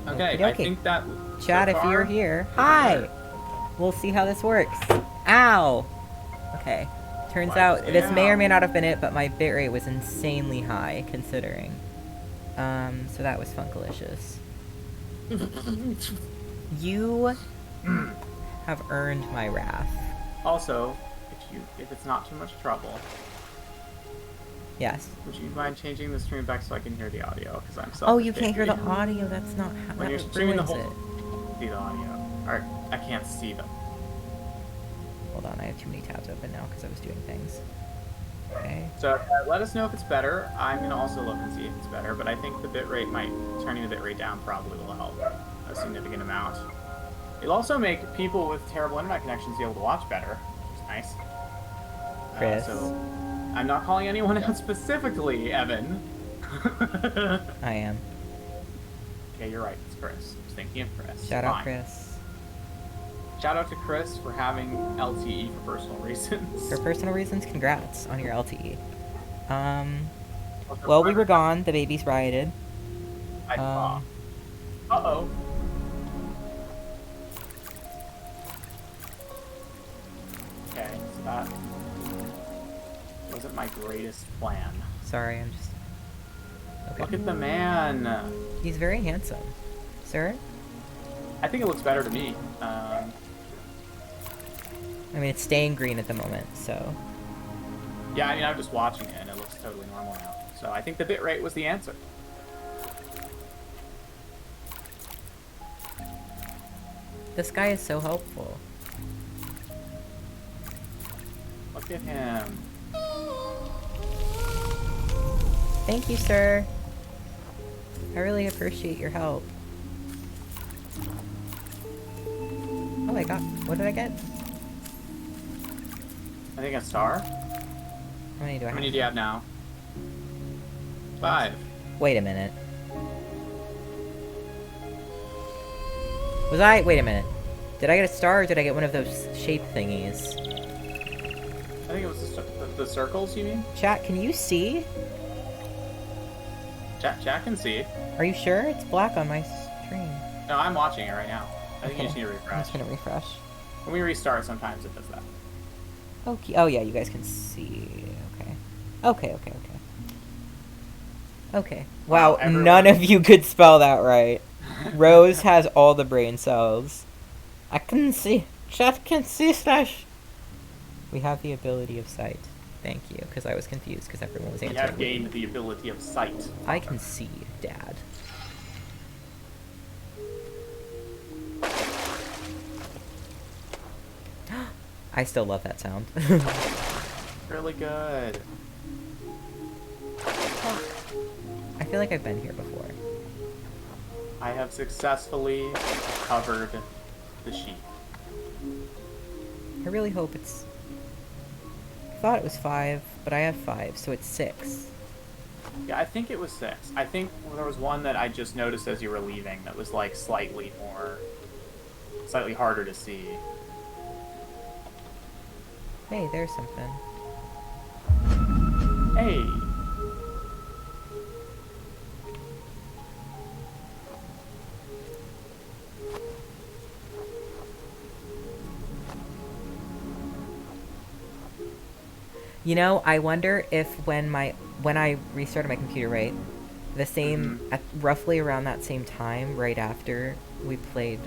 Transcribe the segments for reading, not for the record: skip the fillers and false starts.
Okay, Okey-dokey. I think that... Chat, so if far, you're here. Hi! We'll see how this works. Ow! Okay. Turns Why'd you out, say this may or may ow? not have been it, but my bitrate was insanely high, considering. So that was funkalicious. You have earned my wrath. Also, if it's not too much trouble, Yes. would you mind changing the stream back so I can hear the audio? Because I'm Oh, selfish. you can't hear the baby. audio. That's not how When you're that streaming the ruins whole... it. See the audio. Or, I can't see them. Hold on, I have too many tabs open now because I was doing things. Okay. So let us know if it's better. I'm going to also look and see if it's better, but I think the bitrate turning the bitrate down probably will help a significant amount. It'll also make people with terrible internet connections be able to watch better, which is nice. Chris. So I'm not calling anyone out specifically, Evan. I am. Okay, you're right. It's Chris. I was thinking of Chris. Shout out Fine. Chris. Shout out to Chris for having LTE for personal reasons. For personal reasons, congrats on your LTE. Well, we were gone. The babies rioted. Uh-oh. Okay, so that wasn't my greatest plan. Sorry, I'm just... Okay. Look at the man. He's very handsome. Sir? I think it looks better to me. I mean, it's staying green at the moment, so... Yeah, I mean, I'm just watching it, and it looks totally normal now. So I think the bitrate was the answer. This guy is so helpful. Look at him. Thank you, sir. I really appreciate your help. Oh, I got... What did I get? I think a star. How many do I have? How many do you have now? 5. Wait a minute. Was I... Wait a minute. Did I get a star or did I get one of those shape thingies? I think it was the circles, you mean? Chat, can you see? Chat can see. Are you sure? It's black on my stream. No, I'm watching it right now. I think you just need to I'm refresh. just gonna refresh. When we restart, sometimes it does that. Okay. Oh, yeah, you guys can see. Okay. Okay, okay, okay. Okay. Wow, everyone... none of you could spell that right. Rose has all the brain cells. I can see. Chat can see slash. We have the ability of sight. Thank you, because I was confused because everyone was answering. We have gained the ability of sight. I can see, Dad. I still love that sound. Really good. I feel like I've been here before. I have successfully covered the sheep. I really hope it's... I thought it was 5, but I have 5, so it's 6. Yeah, I think it was 6. I think there was one that I just noticed as you were leaving that was like slightly harder to see. Hey, there's something. Hey! You know, I wonder if when I restarted my computer, right, the same, at roughly around that same time, right after we played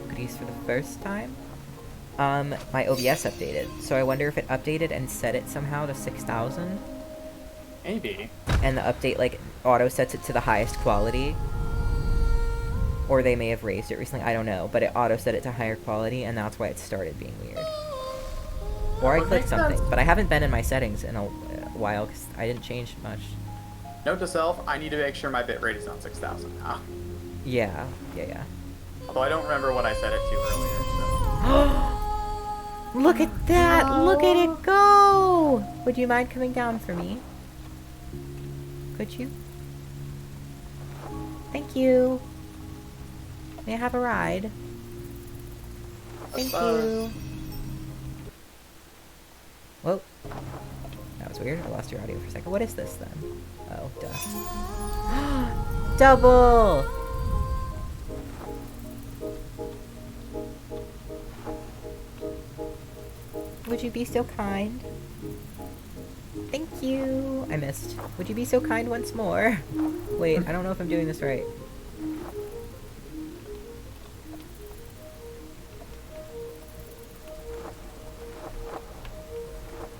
Gris for the first time, my OBS updated. So I wonder if it updated and set it somehow to 6,000. Maybe. And the update, like, auto sets it to the highest quality. Or they may have raised it recently, I don't know. But it auto set it to higher quality, and that's why it started being weird. Or I clicked something, but I haven't been in my settings in a while, because I didn't change much. Note to self, I need to make sure my bitrate is not 6,000 now. Yeah. Although I don't remember what I set it to earlier, so... Look at that! No. Look at it go! Would you mind coming down for me? Could you? Thank you! May I have a ride? Thank you! Whoa. That was weird. I lost your audio for a second. What is this, then? Oh, duh. Double! would you be so kind? Thank you. I missed. Would you be so kind once more? Wait, I don't know if I'm doing this right.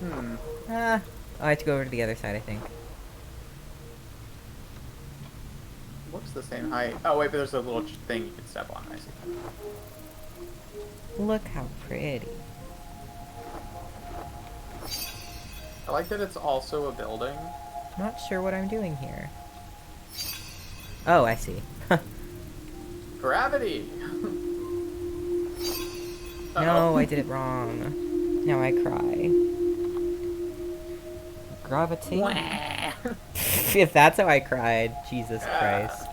Oh, I have to go over to the other side, I think. Looks the same height. Oh wait, but there's a little thing you can step on. I see. Look how pretty. I like that it's also a building. Not sure what I'm doing here. Oh, I see. Gravity! No, I did it wrong. Now I cry. Gravity? If that's how I cried, Jesus Christ.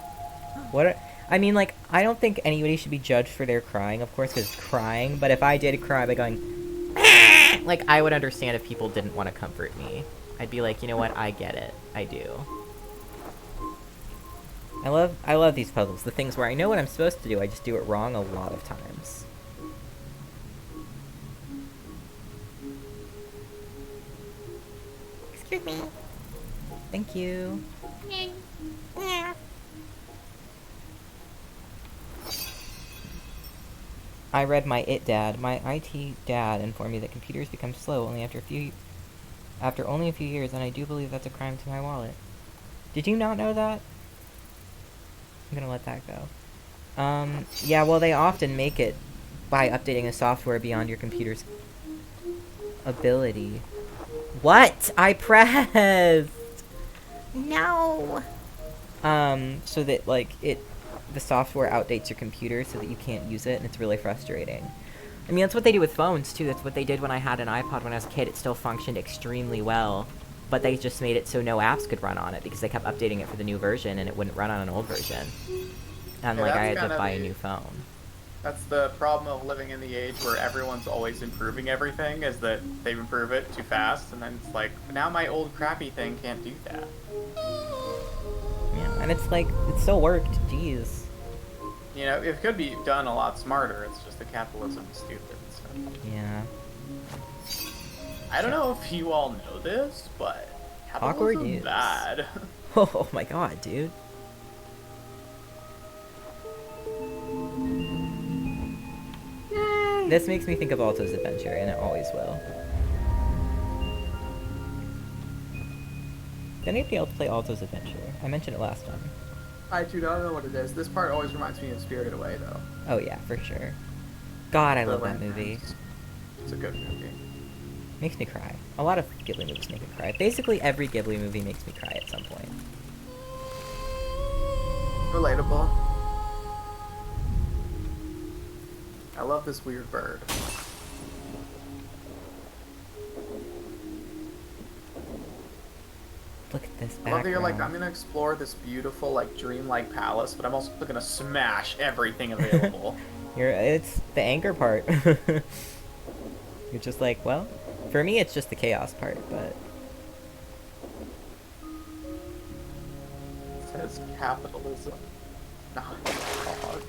I mean, like, I don't think anybody should be judged for their crying, of course, because it's crying, but if I did cry by going, like, I would understand if people didn't want to comfort me. I'd be like, you know what, I get it. I do. I love these puzzles, the things where I know what I'm supposed to do, I just do it wrong a lot of times. Excuse me. Thank you. I read my dad. My IT dad informed me that computers become slow only after only a few years, and I do believe that's a crime to my wallet. Did you not know that? I'm gonna let that go. Yeah, well, they often make it by updating the software beyond your computer's ability. What? I pressed! No! So that, like, the software outdates your computer so that you can't use it, and it's really frustrating. I mean, that's what they do with phones, too. That's what they did when I had an iPod when I was a kid. It still functioned extremely well, but they just made it so no apps could run on it because they kept updating it for the new version, and it wouldn't run on an old version. And, like, I had to buy a new phone. That's the problem of living in the age where everyone's always improving everything, is that they improve it too fast, and then it's like, now my old crappy thing can't do that. Yeah, and it's like, it still worked, jeez. You know, it could be done a lot smarter, it's just that capitalism is stupid and stuff. Yeah. I don't know if you all know this, but capitalism is bad. Oh my god, dude. This makes me think of Alto's Adventure, and it always will. Did anybody else play Alto's Adventure? I mentioned it last time. I do not know what it is. This part always reminds me of Spirited Away, though. Oh yeah, for sure. God, I love that movie. It's a good movie. Makes me cry. A lot of Ghibli movies make me cry. Basically, every Ghibli movie makes me cry at some point. Relatable. I love this weird bird. Look at this background. I love that you're like, I'm gonna explore this beautiful, like, dreamlike palace, but I'm also gonna smash everything available. It's the anger part. You're just like, well, for me it's just the chaos part, but... It says capitalism, not dog.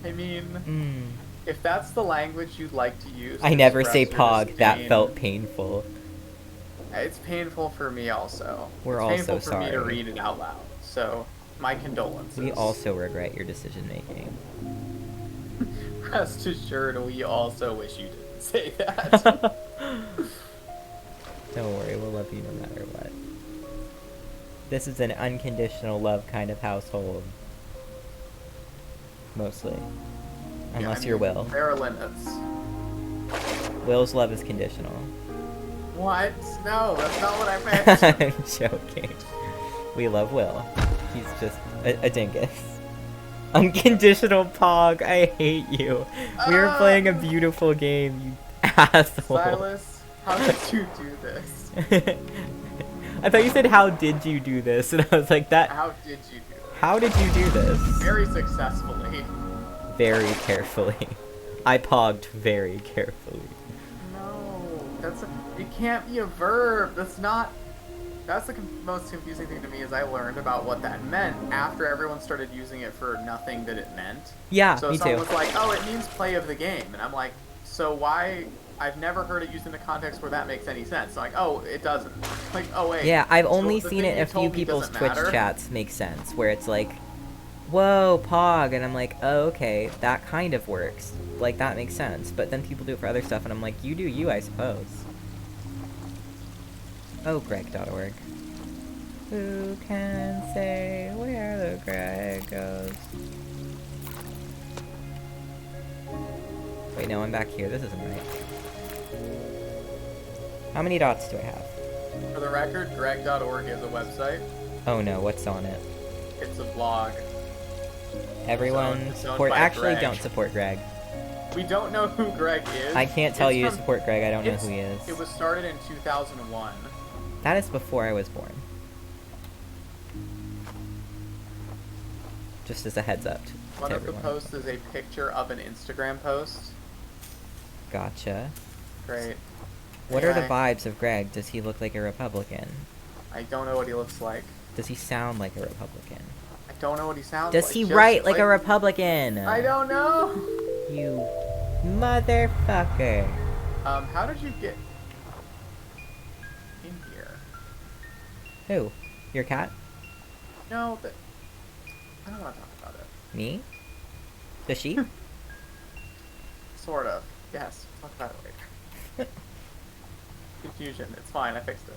I mean, if that's the language you'd like to use... I never say pog, pog, that felt painful. It's painful for me also. We're all so sorry. It's painful for me to sorry. read it out loud, so my condolences. We also regret your decision making. Rest assured, we also wish you didn't say that. Don't worry, we'll love you no matter what. This is an unconditional love kind of household. Mostly. Unless you're Will. There are limits. Will's love is conditional. What? No, that's not what I meant. I'm joking. We love Will. He's just a dingus. Unconditional Pog, I hate you. We were playing a beautiful game, you asshole. Silas, how did you do this? I thought you said, how did you do this? And I was like, that... How did you do this? How did you do this? Very successfully. Very carefully. I pogged very carefully. No, it can't be a verb. That's not... That's the most confusing thing to me is I learned about what that meant after everyone started using it for nothing that it meant. Yeah, so me too. someone was like, oh, it means play of the game. And I'm like, so why I've never heard it used in a context where that makes any sense. Like, oh, it doesn't. Like, oh wait. Yeah, I've so only the seen thing it you a few told me people's doesn't Twitch matter? chats make sense, where it's like, whoa, Pog, and I'm like, oh, okay, that kind of works. Like, that makes sense. But then people do it for other stuff, and I'm like, you do you, I suppose. Oh, Greg.org. Who can say where the Greg goes? Wait, no, I'm back here. This isn't right. How many dots do I have? For the record, Greg.org is a website. Oh no, what's on it? It's a blog. Everyone It's owned support. by Actually, Greg. don't support Greg. We don't know who Greg is. I can't tell It's you to from- support Greg. I don't know who he is. It was started in 2001. That is before I was born. Just as a heads up to One of the everyone. posts is a picture of an Instagram post. Gotcha. Great. What are the Anyway, vibes of Greg? Does he look like a Republican? I don't know what he looks like. Does he sound like a Republican? I don't know what he sounds Does like. he Just write like a Republican? I don't know. You motherfucker. How did you get in here? Who? Your cat? No, but I don't want to talk about it. Me? The sheep? Sort of. Yes. Talk about it later. Confusion. It's fine. I fixed it.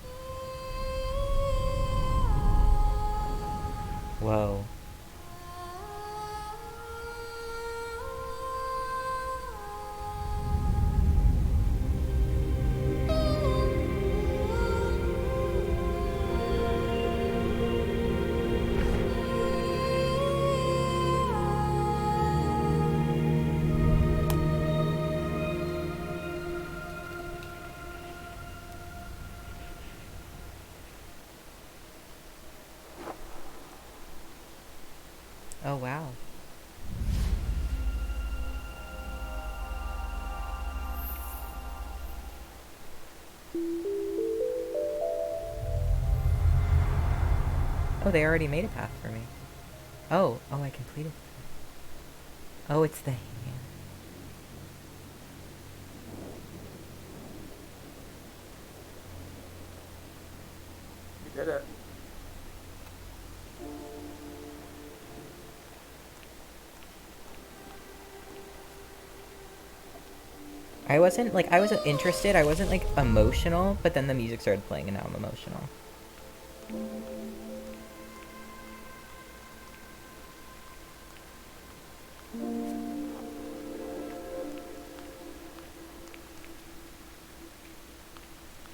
Whoa. Oh, wow. Oh, they already made a path for me. Oh, I completed. Oh, it's the hand. You did it. I wasn't interested, I wasn't like emotional, but then the music started playing and now I'm emotional.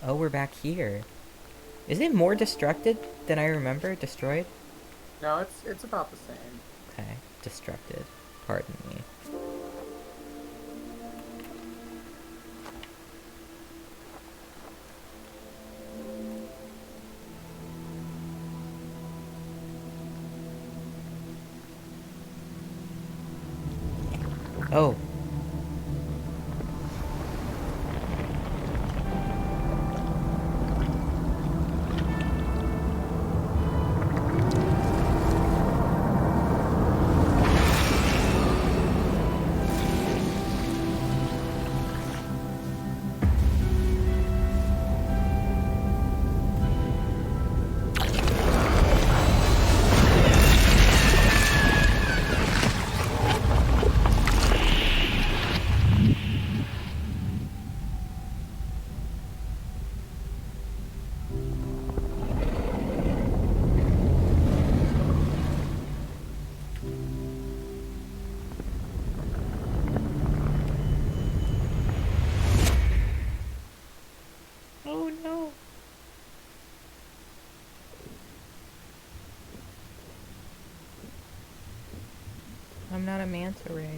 Oh, we're back here. Is it more destructed than I remember? Destroyed? No, it's about the same. Okay, destructed. Pardon me. Oh. Oh no. I'm not a manta ray.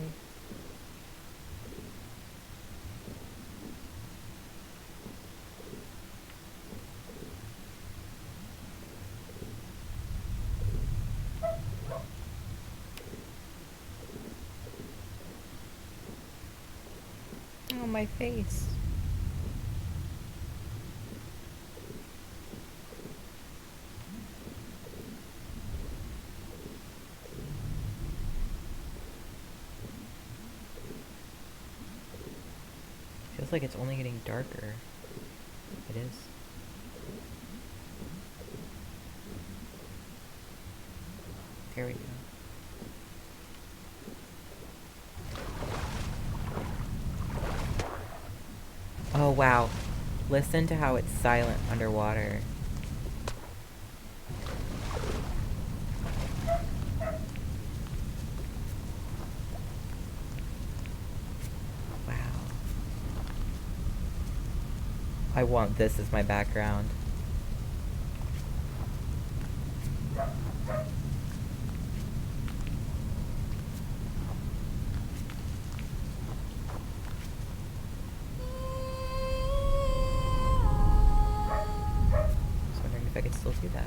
Oh, my face. Feels Feels like it's only getting darker. It is. There we go. Oh wow. Listen to how it's silent underwater. Wow. I want this as my background. If I could still do that.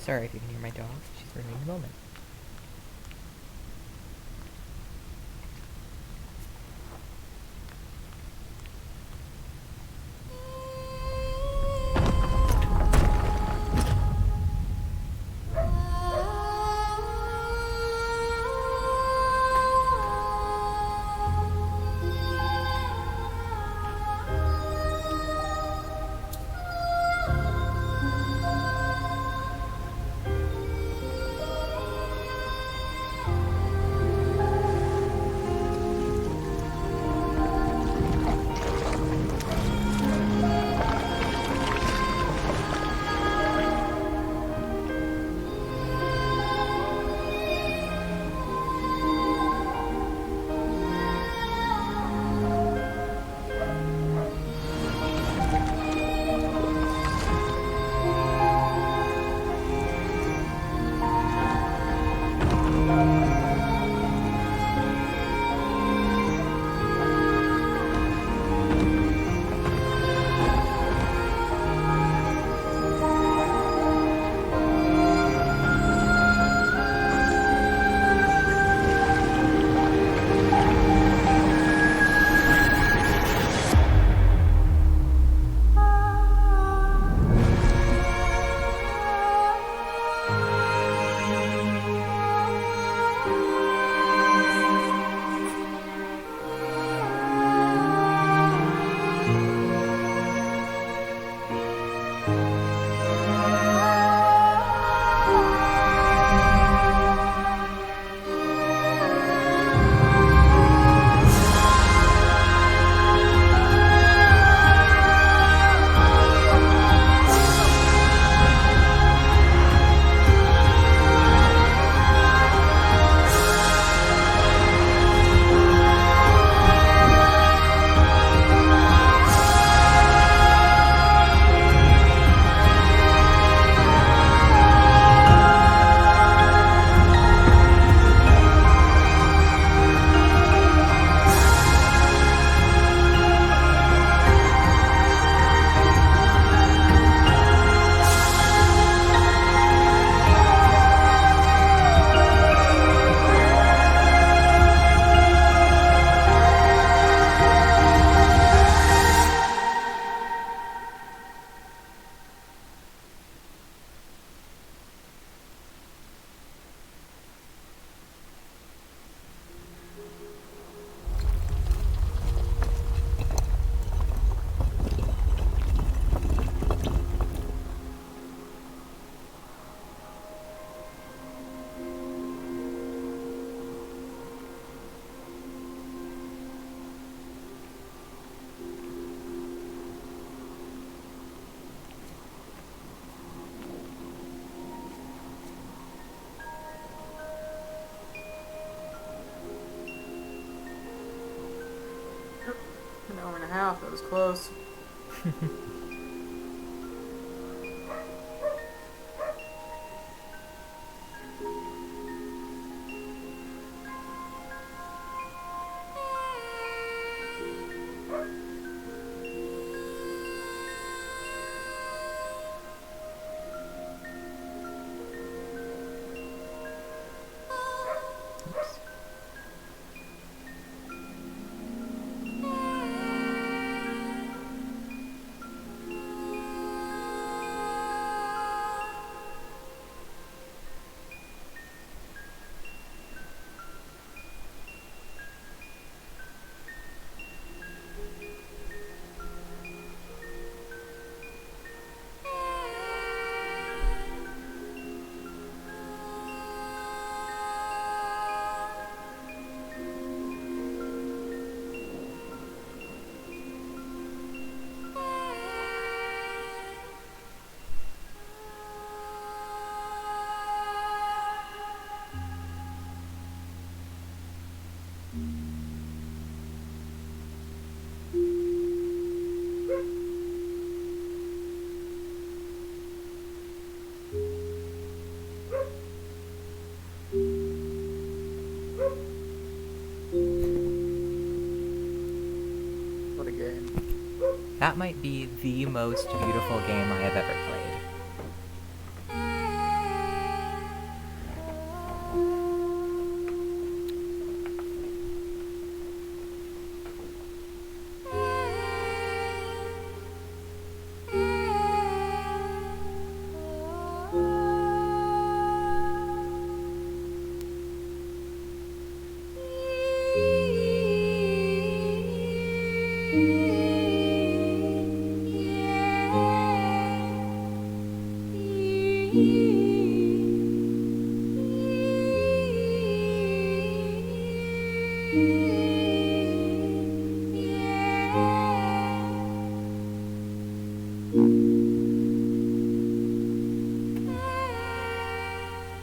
Sorry if you can hear my dog. She's ruining the moment. An hour and a half. That was close. What a game. That might be the most beautiful game I have ever played.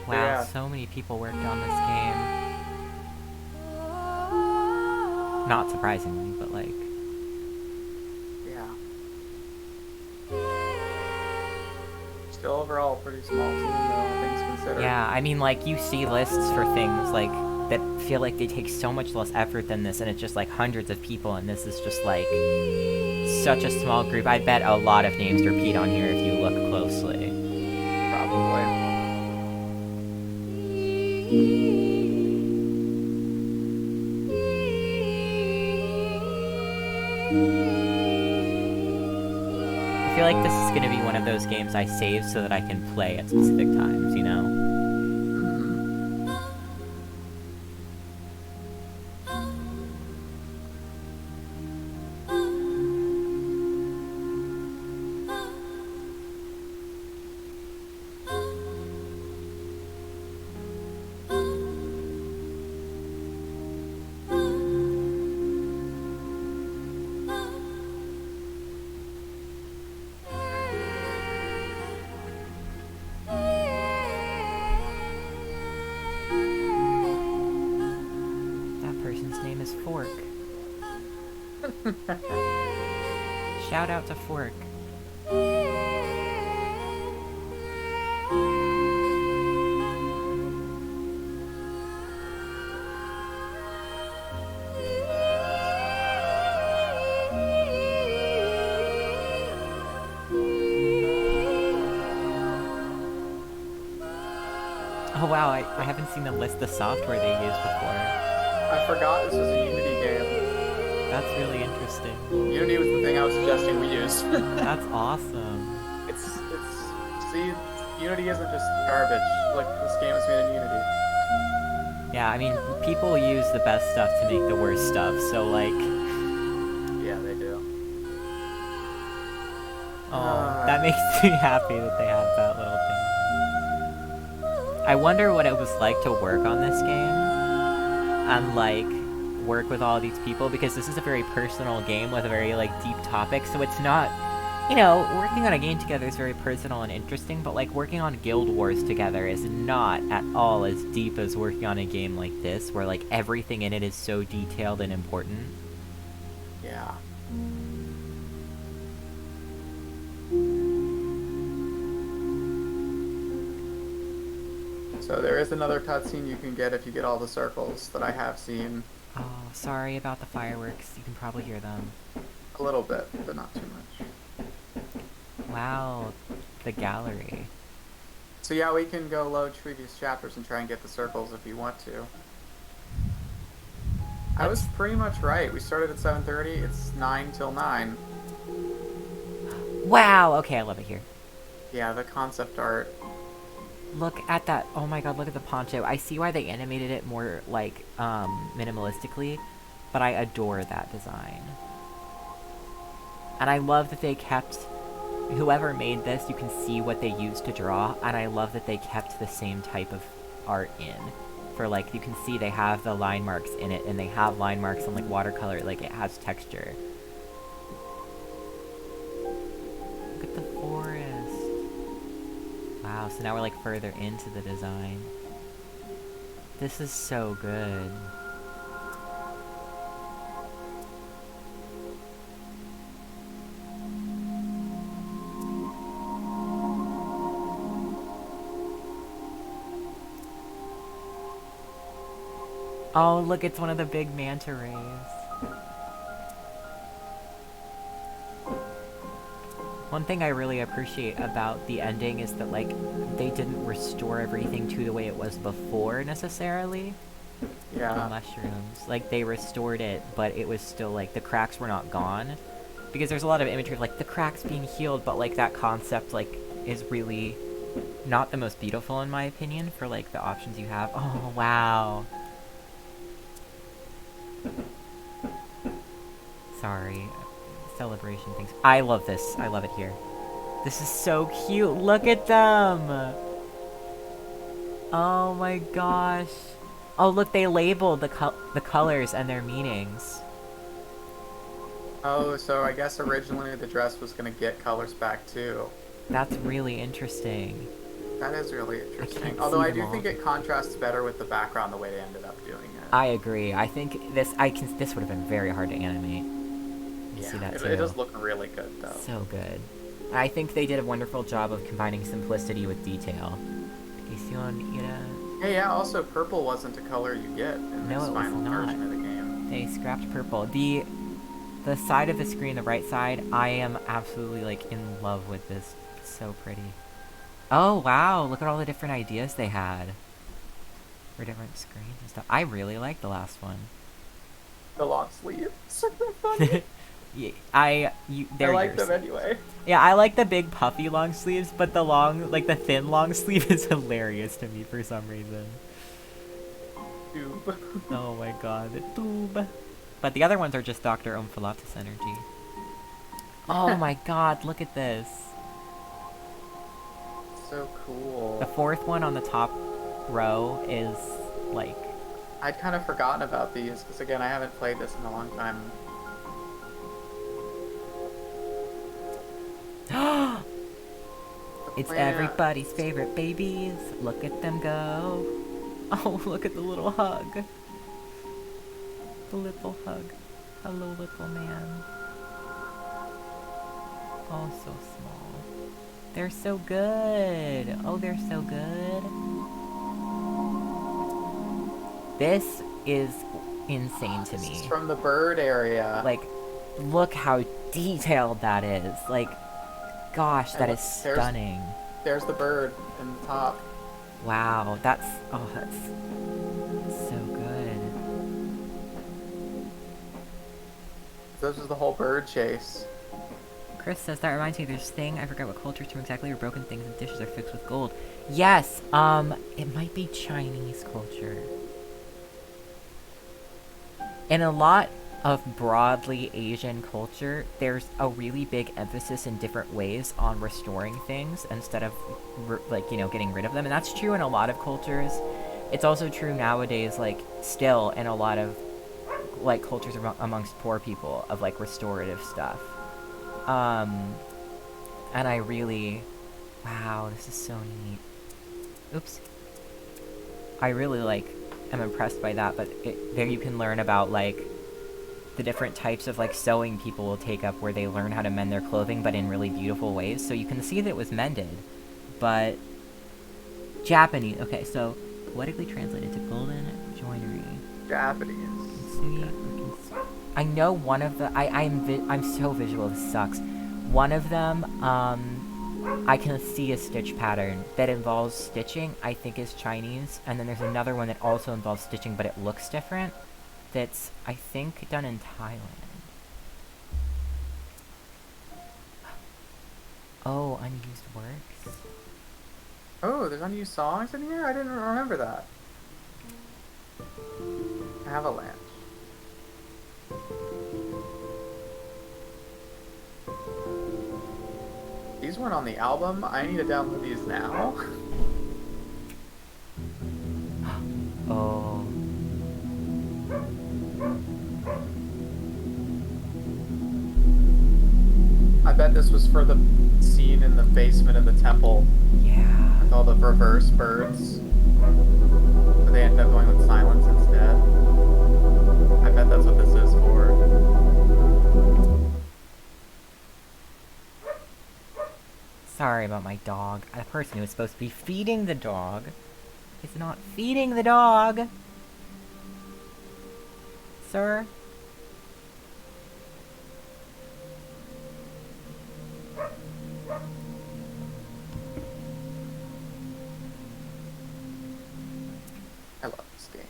Wow, Yeah. so many people worked on this game. Not surprisingly, but like... Yeah. Still overall a pretty small team though, things considered. Yeah, I mean, like, you see lists for things, like, that feel like they take so much less effort than this, and it's just, like, hundreds of people, and this is just, like, such a small group. I bet a lot of names repeat on here if you look closely. Probably. I feel like this is gonna be one of those games I save so that I can play at specific times, you know? That person's name is Fork. Shout out to Fork. Oh wow, I haven't seen them list the software they used before. I forgot this was a Unity game. That's really interesting. Unity was the thing I was suggesting we use. That's awesome. See, Unity isn't just garbage. Like, this game was made in Unity. Yeah, I mean, people use the best stuff to make the worst stuff, so like... Yeah, they do. Oh, that makes me happy that they have that little thing. I wonder what it was like to work on this game and like work with all these people, because this is a very personal game with a very like deep topic, so it's not, you know, working on a game together is very personal and interesting, but like working on Guild Wars together is not at all as deep as working on a game like this, where like everything in it is so detailed and important. Yeah. So there is another cutscene you can get if you get all the circles that I have seen. Oh, sorry about the fireworks. You can probably hear them. A little bit, but not too much. Wow, the gallery. So yeah, we can go load previous chapters and try and get the circles if you want to. I was pretty much right. We started at 7:30. It's 9 till 9. Wow, okay, I love it here. Yeah, the concept art. Look at that. Oh my god, look at the poncho. I see why they animated it more, like, minimalistically, but I adore that design. And I love that they kept... Whoever made this, you can see what they used to draw, and I love that they kept the same type of art in. For, like, you can see they have the line marks in it, and they have line marks on, like, watercolor, like, it has texture. Look at the forest. Wow, so now we're like further into the design. This is so good. Oh, look, it's one of the big manta rays. One thing I really appreciate about the ending is that, like, they didn't restore everything to the way it was before, necessarily. The Yeah. mushrooms. Like, they restored it, but it was still, like, the cracks were not gone. Because there's a lot of imagery of, like, the cracks being healed, but, like, that concept, like, is really not the most beautiful, in my opinion, for, like, the options you have. Oh, wow. Sorry. Celebration things. I love this. I love it here. This is so cute. Look at them! Oh my gosh. Oh, look, they labeled the colors and their meanings. Oh, so I guess originally the dress was gonna get colors back too. That's really interesting. That is really interesting. can't Although see I them do all. think it contrasts better with the background the way they ended up doing it. I agree. I think this would have been very hard to animate. You see that too. It does look really good though. So good. I think they did a wonderful job of combining simplicity with detail. Yeah. Also, purple wasn't a color you get in No, this it was final not. version of the game. They scrapped purple. The side of the screen, the right side, I am absolutely, like, in love with this. It's so pretty. Oh, wow, look at all the different ideas they had. For different screens and stuff. I really like the last one. The long sleeves. They're funny. Yeah, I they're like yours. them anyway. Yeah, I like the big puffy long sleeves, but the long, like, the thin long sleeve is hilarious to me for some reason. Tube. Oh my god, the tube. But the other ones are just Dr. Omphalatus energy. Oh my god, look at this. So cool. The fourth one on the top row is, like... I'd kind of forgotten about these, because again, I haven't played this in a long time. It's Plant. everybody's favorite babies. Look at them go. Oh, look at the little hug. The little hug. Hello, little man. Oh, so small. They're so good. Oh, they're so good. This is insane to me. This is from the bird area. Like, look how detailed that is. Like, gosh, that is stunning. There's the bird in the top. Wow, that's so good. This is the whole bird chase. Chris says, that reminds me of this thing, I forgot what culture term exactly, where broken things and dishes are fixed with gold. Yes, it might be Chinese culture. In a lot of broadly Asian culture, there's a really big emphasis in different ways on restoring things instead of, like, you know, getting rid of them. And that's true in a lot of cultures. It's also true nowadays, like, still in a lot of, like, cultures amongst poor people of, like, restorative stuff. And I really... Wow, this is so neat. Oops. I really, like, am impressed by that, but there you can learn about, like, the different types of, like, sewing people will take up where they learn how to mend their clothing, but in really beautiful ways. So you can see that it was mended, but... Japanese. Okay, so, poetically translated to golden joinery. Japanese. Okay. I know one of the... I'm so visual, this sucks. One of them, I can see a stitch pattern that involves stitching, I think is Chinese, and then there's another one that also involves stitching, but it looks different. That's, I think, done in Thailand. Oh, unused works. Oh, there's unused songs in here? I didn't remember that. Avalanche. These weren't on the album. I need to download these now. Oh. I bet this was for the scene in the basement of the temple. Yeah. With all the reverse birds. But they ended up going with silence instead. I bet that's what this is for. Sorry about my dog. The person who was supposed to be feeding the dog is not feeding the dog. sir? I love this game.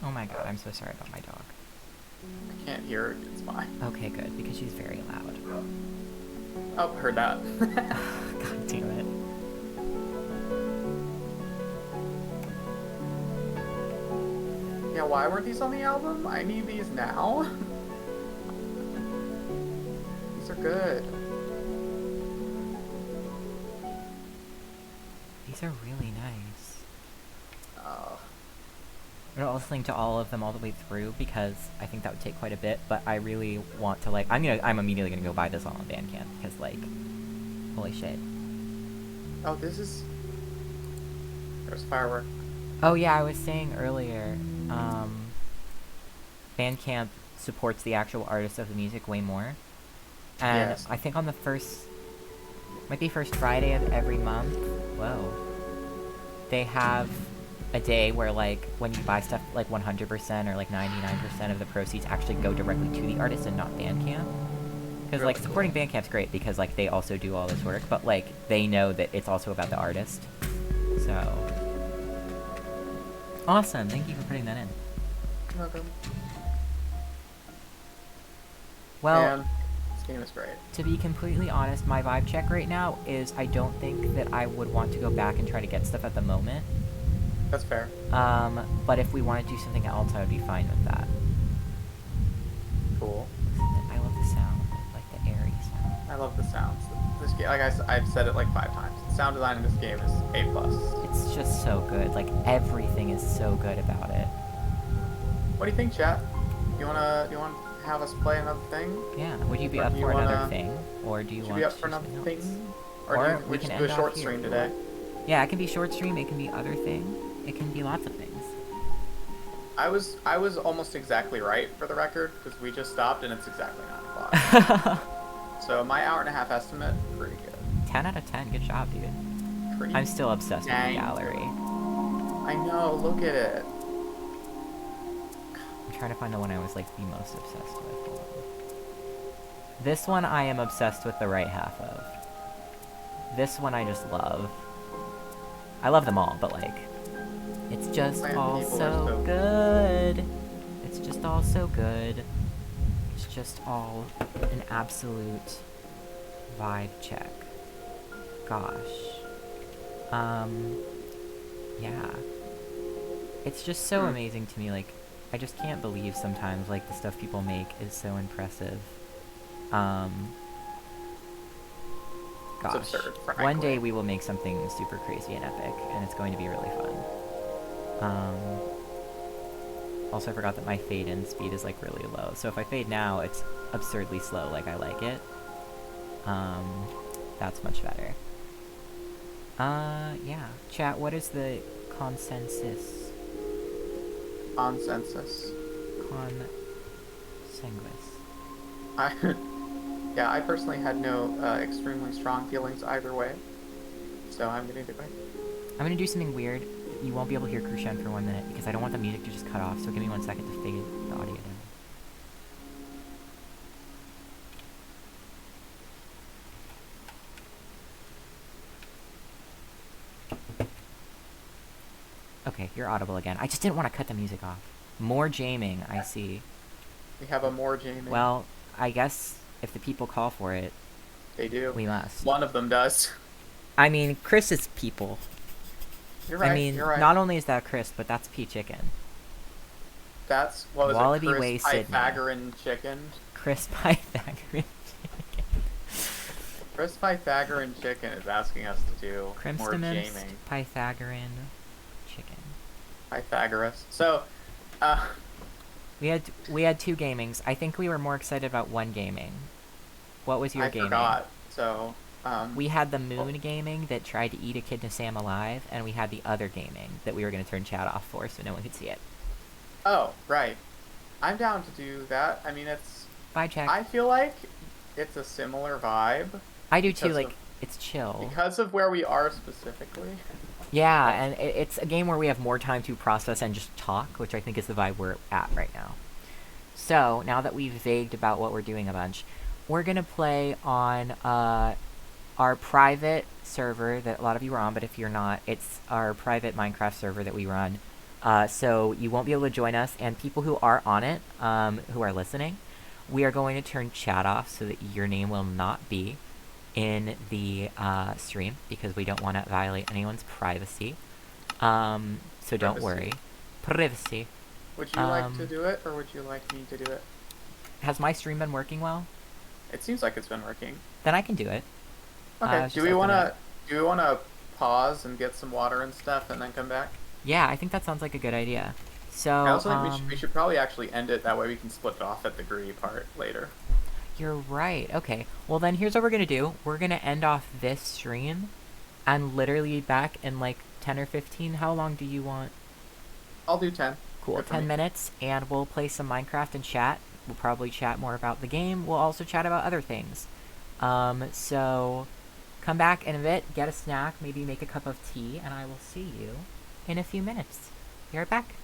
Oh my god, I'm so sorry about my dog. I can't hear it. It's fine. Okay, good, because she's very loud. Oh, heard that. God damn it. Yeah, why weren't these on the album? I need these now. These are good. These are really nice. Oh. I'm not listening to all of them all the way through because I think that would take quite a bit, but I really want to, like, I'm immediately gonna go buy this all on Bandcamp because, like, holy shit. Oh, this is... There's firework. Oh yeah, I was saying earlier, Bandcamp supports the actual artist of the music way more. And Yes. I think on the might be first Friday of every month, whoa, they have a day where, like, when you buy stuff, like, 100% or, like, 99% of the proceeds actually go directly to the artist and not Bandcamp. Because, Really like, supporting Bandcamp's great because, like, they also do all this work, but, like, they know that it's also about the artist. So... Awesome, thank you for putting that in. You're welcome. Well, Man, this game is great. to be completely honest, my vibe check right now is I don't think that I would want to go back and try to get stuff at the moment. That's fair. But if we want to do something else, I would be fine with that. Cool. I love the sound, like the airy sound. I love the sounds. This game, like I've said it like 5 times. The sound design in this game is A+. It's just so good. Like, everything is so good about it. What do you think, chat? You wanna have us play another thing? Yeah, would you be Or up do you for another wanna- thing? Or do you Should want we be up to for do another something thing? else? Or Or do we we can just do a end off short here stream if you today? want. Yeah, it can be short stream, it can be other thing. It can be lots of things. I was almost exactly right for the record because we just stopped and it's exactly 9 o'clock. So my hour-and-a-half estimate, pretty good. 10 out of 10, good job, dude. Pretty. I'm still obsessed with the dang gallery. good. I know. Look at it. I'm trying to find the one I was, like, the most obsessed with. Hold on. This one I am obsessed with the right half of. This one I just love. I love them all, but, like, it's just Man, all people are so so- good. It's just all so good. It's just all an absolute vibe check. Gosh. Yeah. It's just so amazing to me, like, I just can't believe sometimes, like, the stuff people make is so impressive. Gosh. It's absurd, One frankly. day we will make something super crazy and epic, and it's going to be really fun. Also, I forgot that my fade-in speed is, like, really low, so if I fade now, it's absurdly slow, like I like it. That's much better. Yeah. Chat, what is the consensus? Consensus. Consensus. Yeah, I personally had no extremely strong feelings either way, so I'm gonna do it. I'm gonna do something weird. You won't be able to hear Cruxien for 1 minute because I don't want the music to just cut off, so give me 1 second to fade the audio down. Okay, you're audible again. I just didn't want to cut the music off. More jaming, I see. We have a more Jamie. Well, I guess if the people call for it, they do. we must. One of them does. I mean, Chris is people. You're right. I mean, you're right. not only is that Chris, but that's P Chicken. That's what was Wallaby it? Way, Chris Sydney. Pythagorean chicken. Chris Pythagorean Chicken. Chris Pythagorean chicken is asking us to do more Crimstimist gaming. Pythagorean Chicken. Pythagoras. So, We had 2 gamings. I think we were more excited about 1 gaming. What was your I gaming? forgot. So, We had the well, moon gaming that tried to eat Echidna Sam alive, and we had the other gaming that we were going to turn chat off for so no one could see it. oh, right. I'm down to do that. I mean, it's. Bye, check. I feel like it's a similar vibe I do too, because like, of it's chill. where we are specifically. Yeah, But and it's a game where we have more time to process and just talk, which I think is the vibe we're at right now. So, now that we've vagued about what we're doing a bunch, we're going to play on our private server that a lot of you are on, but if you're not, it's our private Minecraft server that we run. So you won't be able to join us, and people who are on it, who are listening, we are going to turn chat off so that your name will not be in the stream, because we don't want to violate anyone's privacy. So don't privacy. worry. Privacy. Would you like to do it, or would you like me to do it? Has my stream been working well? It seems like it's been working. Then I can do it. Okay. Just open it up. Do we wanna pause and get some water and stuff, and then come back? Yeah, I think that sounds like a good idea. So, I also think we should probably actually end it. That way we can split it off at the Gris part later. you're right. Okay. Well, then here's what we're gonna do. We're gonna end off this stream, and literally be back in like 10 or 15. How long do you want? I'll do 10. Cool. Good for 10 me. minutes, and we'll play some Minecraft and chat. We'll probably chat more about the game. We'll also chat about other things. So come back in a bit, get a snack, maybe make a cup of tea, and I will see you in a few minutes. Be right back.